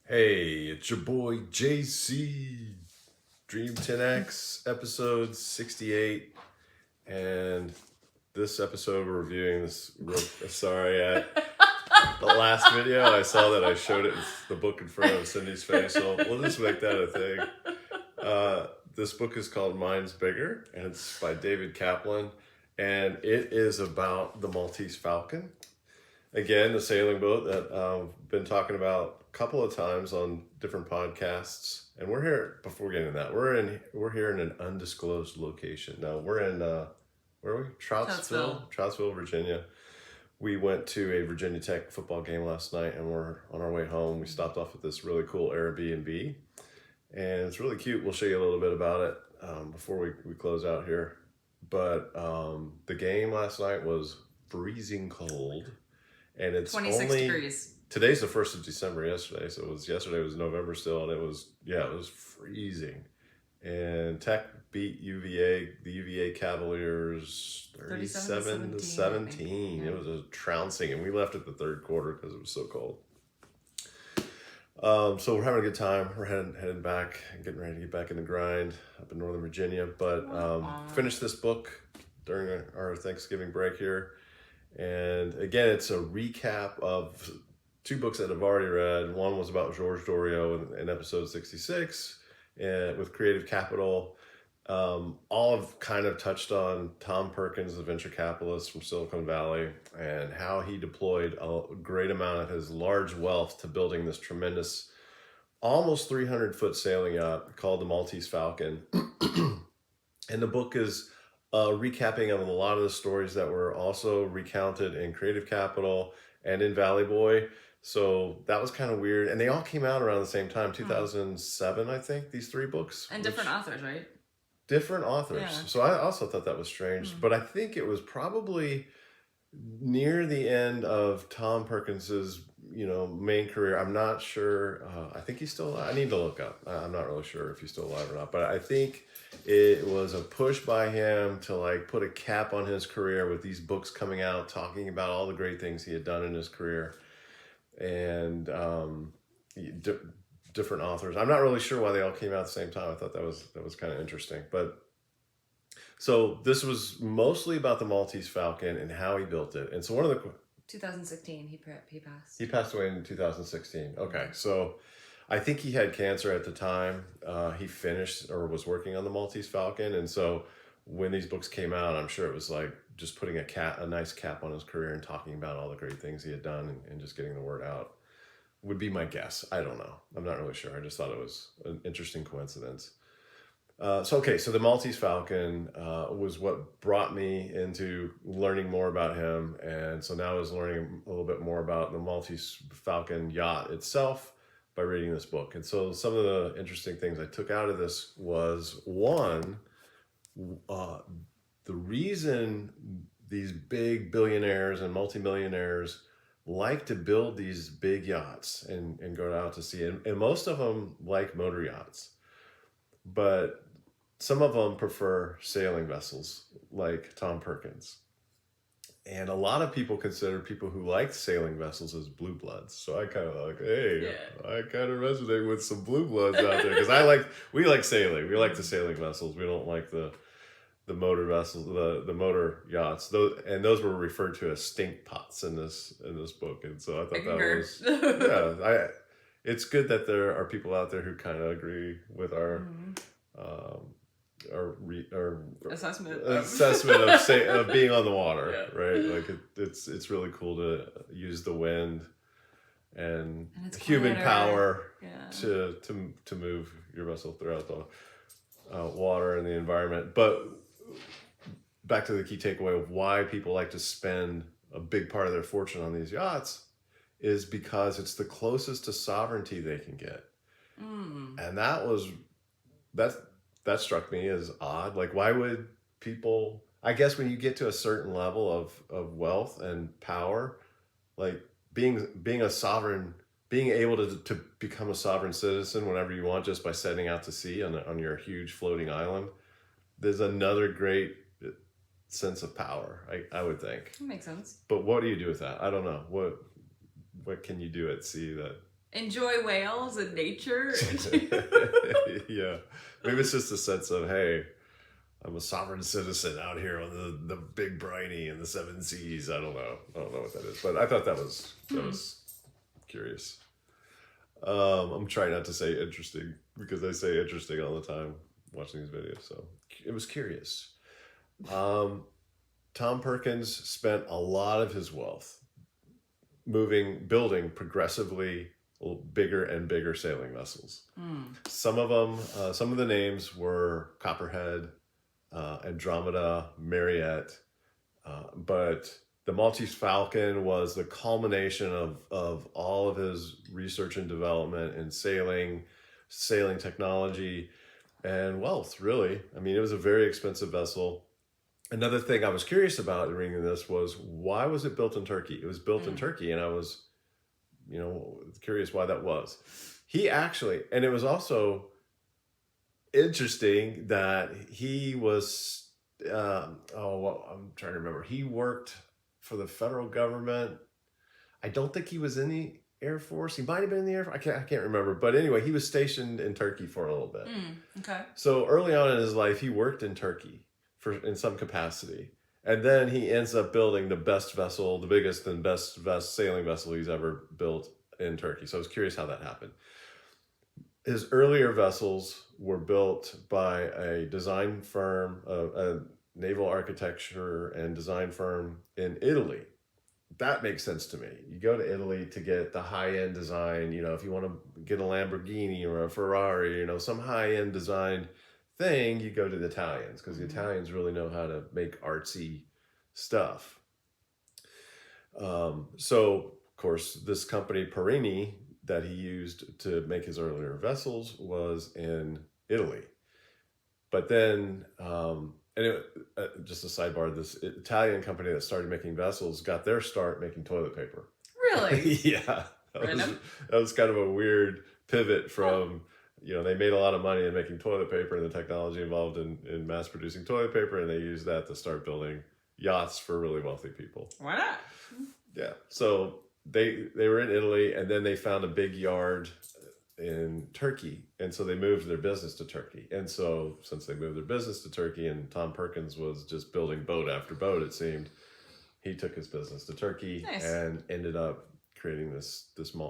Hey, it's your boy JC, Dream10X, episode 68. And this episode we're reviewing this the last video I saw that I showed it the book in front of Cindy's face, so we'll just make that a thing. This book is called Mine's Bigger, and it's by David Kaplan, and it is about the Maltese Falcon. Again, the sailing boat that I've been talking about a couple of times on different podcasts. And we're here, before getting to that, we're here in an undisclosed location. Now, we're in, where are we? Troutsville, Virginia. We went to a Virginia Tech football game last night, and we're on our way home. We stopped off at this really cool Airbnb, and it's really cute. We'll show you a little bit about it before we close out here. But the game last night was freezing cold. And it's 26 degrees. Today's the 1st of December, yesterday. So yesterday was November still, and it was freezing. And Tech beat UVA, the UVA Cavaliers 37 to 17. Yeah. It was a trouncing, and we left at the third quarter because it was so cold. So we're having a good time. We're heading back and getting ready to get back in the grind up in Northern Virginia. But finished this book during our Thanksgiving break here. And again, it's a recap of two books that I've already read. One was about George Doriot in episode 66 with Creative Capital. All have kind of touched on Tom Perkins, the venture capitalist from Silicon Valley, and how he deployed a great amount of his large wealth to building this tremendous, almost 300-foot sailing yacht called the Maltese Falcon. And the book is recapping of a lot of the stories that were also recounted in Creative Capital and in Valley Boy. So that was kind of weird. And they all came out around the same time, 2007, I think, these three books. And different authors, right? Different authors. Yeah. So I also thought that was strange. But I think it was probably near the end of Tom Perkins's, main career. I'm not sure. I think he's still alive. I need to look up. I'm not really sure if he's still alive or not. But I think it was a push by him to put a cap on his career with these books coming out, talking about all the great things he had done in his career, and different authors. I'm not really sure why they all came out at the same time. I thought that was kind of interesting. But so this was mostly about the Maltese Falcon and how he built it. And so one of the 2016, he passed. He passed away in 2016. Okay, so I think he had cancer at the time. He finished or was working on the Maltese Falcon. And so when these books came out, I'm sure it was just putting a nice cap on his career and talking about all the great things he had done and just getting the word out would be my guess. I don't know. I'm not really sure. I just thought it was an interesting coincidence. So the Maltese Falcon was what brought me into learning more about him. And so now I was learning a little bit more about the Maltese Falcon yacht itself by reading this book. And so some of the interesting things I took out of this was, one, the reason these big billionaires and multimillionaires like to build these big yachts and go out to sea. And most of them like motor yachts. But some of them prefer sailing vessels, like Tom Perkins. And a lot of people consider people who like sailing vessels as blue bloods. So I kind of I kind of resonate with some blue bloods out there. Because we like sailing. We like the sailing vessels. We don't like the motor vessels, the motor yachts. Those were referred to as stink pots in this book. And so I thought that was, it's good that there are people out there who kind of agree with our assessment of being on the water, right? It's really cool to use the wind and human power to move your vessel throughout the water and the environment. But back to the key takeaway of why people like to spend a big part of their fortune on these yachts is because it's the closest to sovereignty they can get. And that struck me as odd. Why would people, I guess when you get to a certain level of wealth and power, being a sovereign, being able to become a sovereign citizen whenever you want just by setting out to sea on your huge floating island, there's another great sense of power, I would think. That makes sense. But what do you do with that? I don't know. What can you do at sea that enjoy whales and nature. Yeah, maybe it's just a sense of, hey, I'm a sovereign citizen out here on the big briny and the seven seas. I don't know what that is, but I thought that was curious. I'm trying not to say interesting because I say interesting all the time watching these videos, so it was curious. Tom Perkins spent a lot of his wealth building progressively bigger and bigger sailing vessels. Some of them, some of the names were Copperhead, Andromeda, Mariette, but the Maltese Falcon was the culmination of all of his research and development in sailing technology, and wealth, really. I mean, it was a very expensive vessel. Another thing I was curious about in reading this was, why was it built in Turkey? It was built in Turkey, and I was, curious why that was. He actually, and it was also interesting that he was, I'm trying to remember. He worked for the federal government. I don't think he was in the Air Force. He might have been in the Air Force. I can't remember. But anyway, he was stationed in Turkey for a little bit. Okay. So early on in his life, he worked in Turkey in some capacity. And then he ends up building the best vessel, the biggest and best sailing vessel he's ever built in Turkey. So I was curious how that happened. His earlier vessels were built by a design firm, a naval architecture and design firm in Italy. That makes sense to me. You go to Italy to get the high-end design, if you want to get a Lamborghini or a Ferrari, some high-end design thing, you go to the Italians, because the Italians really know how to make artsy stuff. So, of course, this company, Perini, that he used to make his earlier vessels was in Italy. But then, just a sidebar, this Italian company that started making vessels got their start making toilet paper. Really? Yeah. That was kind of a weird pivot from, they made a lot of money in making toilet paper and the technology involved in mass producing toilet paper, and they used that to start building yachts for really wealthy people. Why not? Yeah. So they were in Italy, and then they found a big yard in Turkey, and so they moved their business to Turkey. And so since they moved their business to Turkey, and Tom Perkins was just building boat after boat, it seemed, he took his business to Turkey. Nice. And ended up creating this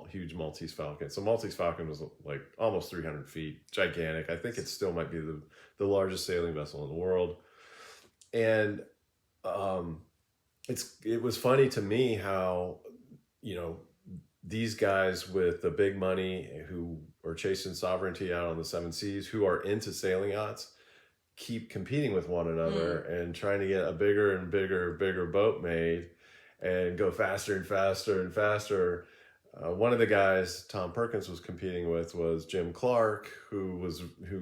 huge Maltese Falcon. So Maltese Falcon was like almost 300 feet, gigantic. I think it still might be the largest sailing vessel in the world. And it was funny to me how, these guys with the big money who are chasing sovereignty out on the seven seas, who are into sailing yachts, keep competing with one another and trying to get a bigger and bigger boat made and go faster and faster and faster. One of the guys Tom Perkins was competing with was Jim Clark, who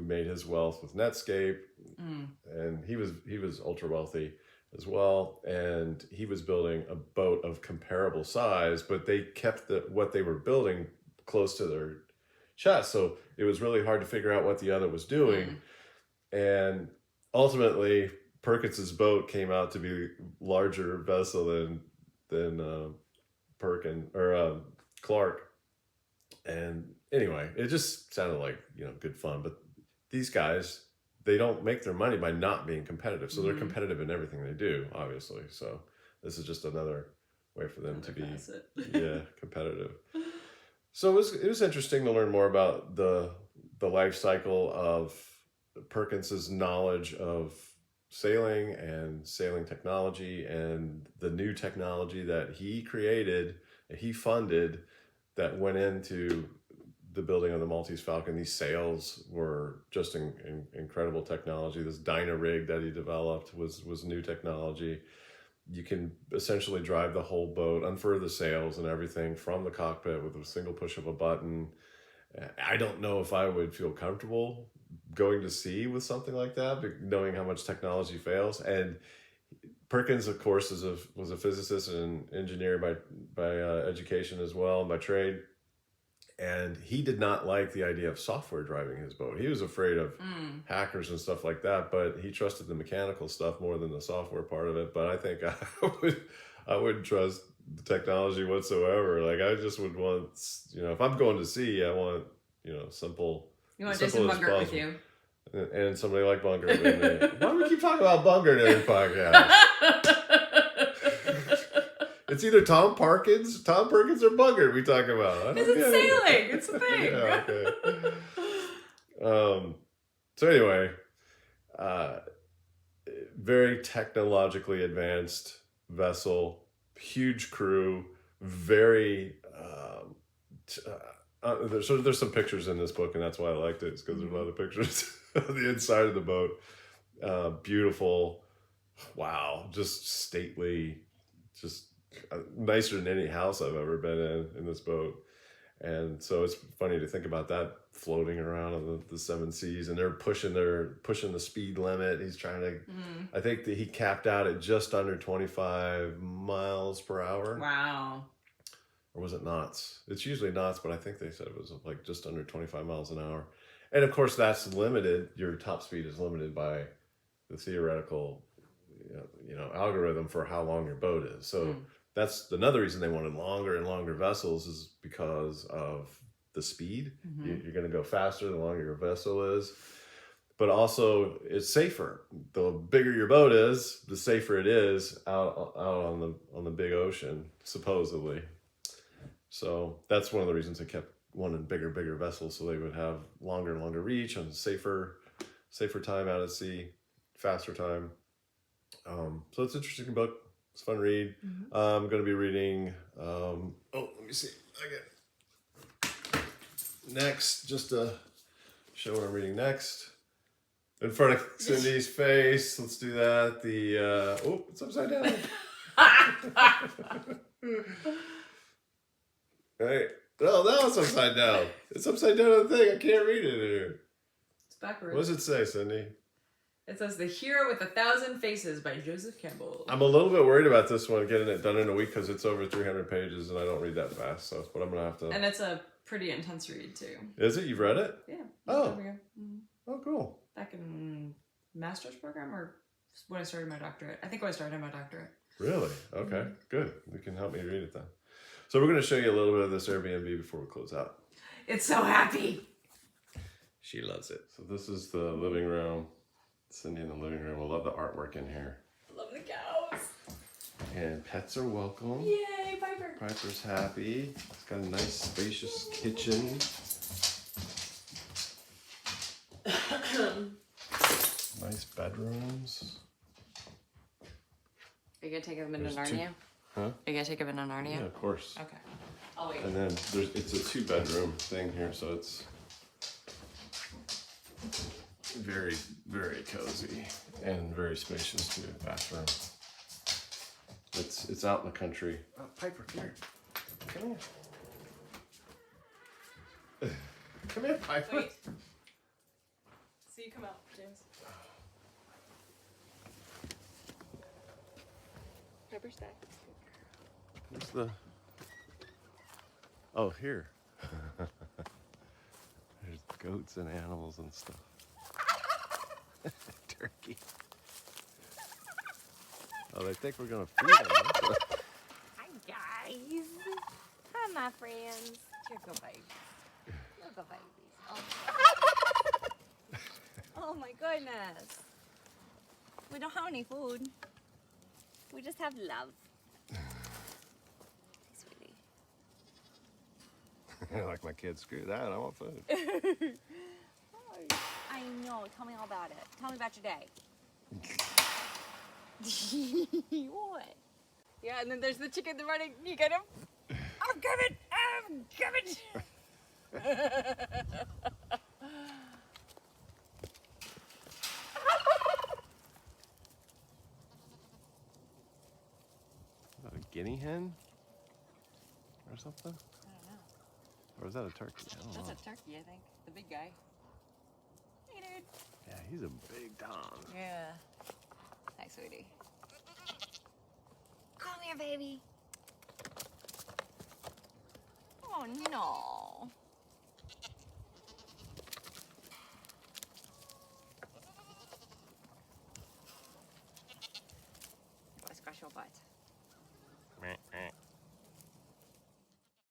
made his wealth with Netscape, and he was ultra wealthy as well, and he was building a boat of comparable size, but they kept what they were building close to their chest, so it was really hard to figure out what the other was doing. And ultimately, Perkins's boat came out to be larger vessel than Clark. And anyway, it just sounded like good fun. But these guys, they don't make their money by not being competitive. So they're competitive in everything they do, obviously. So this is just another way for them to be competitive. So it was interesting to learn more about the life cycle of Perkins's knowledge of sailing and sailing technology, and the new technology that he created, that he funded, that went into the building of the Maltese Falcon. These sails were just incredible technology. This Dyna rig that he developed was new technology. You can essentially drive the whole boat, unfurl the sails and everything from the cockpit with a single push of a button. I don't know if I would feel comfortable going to sea with something like that, knowing how much technology fails. And Perkins, of course, was a physicist and engineer by education as well, and by trade. And he did not like the idea of software driving his boat. He was afraid of hackers and stuff like that, but he trusted the mechanical stuff more than the software part of it. But I think I would trust technology whatsoever. Like I just would want, if I'm going to sea, I want, simple. You want simple Jason as Bungert with possible. you. And somebody like Bungert with me. Why do we keep talking about Bungert in every podcast? It's either Tom Perkins or Bungert we talk about. Because it's sailing. It's a thing. Yeah, okay. So anyway, very technologically advanced vessel, huge crew, very. There's some pictures in this book, and that's why I liked it. It's because there's a lot of pictures of the inside of the boat. Beautiful, wow, just stately, just nicer than any house I've ever been in this boat. And so it's funny to think about that floating around on the seven seas, and they're pushing the speed limit. He's trying to, I think that he capped out at just under 25 miles per hour. Wow. Or was it knots? It's usually knots, but I think they said it was like just under 25 miles an hour. And of course that's limited. Your top speed is limited by the theoretical, algorithm for how long your boat is. So that's another reason they wanted longer and longer vessels, is because of the speed. You're going to go faster the longer your vessel is, but also it's safer. The bigger your boat is, the safer it is out on the big ocean, supposedly. So that's one of the reasons they kept wanting bigger vessels, so they would have longer and longer reach and safer time out at sea, faster time. So it's an interesting book. It's a fun read. I'm going to be reading, let me see. Next, just to show what I'm reading next. In front of Cindy's face. Let's do that. It's upside down. Right. Oh, now it's upside down. It's upside down on the thing. I can't read it here. It's backwards. What does it say, Cindy? It says The Hero with 1,000 Faces by Joseph Campbell. I'm a little bit worried about this one, getting it done in a week, because it's over 300 pages and I don't read that fast. So, but I'm going to have to. And it's a pretty intense read, too. Is it? You've read it? Yeah. Oh. Oh, cool. Back in master's program, or when I started my doctorate. I think when I started my doctorate. Really? Okay, good. You can help me read it then. So we're going to show you a little bit of this Airbnb before we close out. It's so happy. She loves it. So this is the living room. Cindy in the living room. I love the artwork in here. Love the cows. And pets are welcome. Yay, Piper. Piper's happy. It's got a nice spacious kitchen. Nice bedrooms. Are you going to take him into There's Narnia? Huh? Are you going to take him into Narnia? Yeah, of course. Okay. I'll wait. And then it's a 2-bedroom thing here, so it's very, very cozy and very spacious too. Bathroom. It's out in the country. Oh, Piper, come here. Come here. Come here, Piper. Wait. See you come out, James. Piper, stay. Where's the... Oh, here. There's goats and animals and stuff. Turkey. Oh, they think we're gonna feed them. Hi guys. Hi my friends. Here, go baby. Look at babies. Oh my goodness. We don't have any food. We just have love. Sweetie. Like my kids, screw that, I want food. I know. Tell me all about it. Tell me about your day. What? Yeah, and then there's the chicken running. You get him? I'm coming! I'm coming! Is that a guinea hen? Or something? I don't know. Or is that a turkey? I don't know. That's a turkey, I think. The big guy. Hey, dude. Yeah, he's a big dog. Yeah. Hi, sweetie. Come here, baby. Oh, no.